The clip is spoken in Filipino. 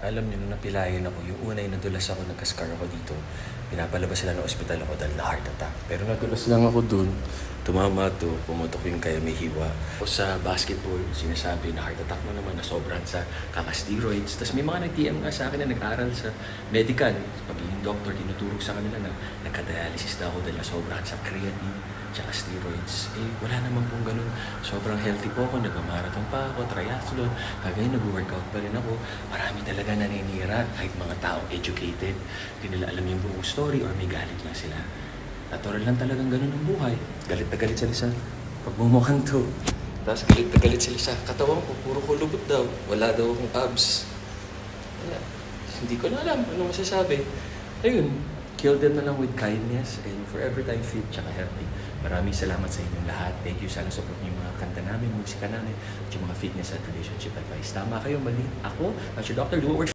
Alam niyo, nung napilayan ako, yung una yung nadulas ako, nagka-scar ako dito. Pinapalabas sila ng ospital ako dahil na heart attack. Pero nadulas lang ako dun. Tumama to, pumutok yung kaya may hiwa. O sa basketball, sinasabi na heart attack na naman, na sobrang sa kaka-steroids. Tapos may mga nag-DM nga sa akin na nag-aral sa medical. Pagiging doctor, tinuturo sa kanila na nagka-dialysis na ako dahil na sobrang sa creatine tsaka steroids. Eh, wala naman pong ganun. Sobrang healthy po ako, nag-marathon pa ako, triathlon. Hanggang nag-workout pa rin ako. Marami talaga naninira, kahit mga taong educated. Hindi nila alam yung buong story or may galit lang sila. Natural lang talagang ganun ang buhay. Galit na galit sila sa pagmumukhang to. Tapos galit na galit sila sa katawan ko. Puro ko lubot daw. Wala daw akong abs. Wala. Hindi ko na alam ano masasabi. Ayun, kill them na lang with kindness and forever time fit tsaka healthy. Maraming salamat sa inyong lahat. Thank you. Sana support niyo yung mga kanta namin, musika namin, at yung mga fitness at relationship advice. Tama kayo, mali. Ako, as your doctor, do what works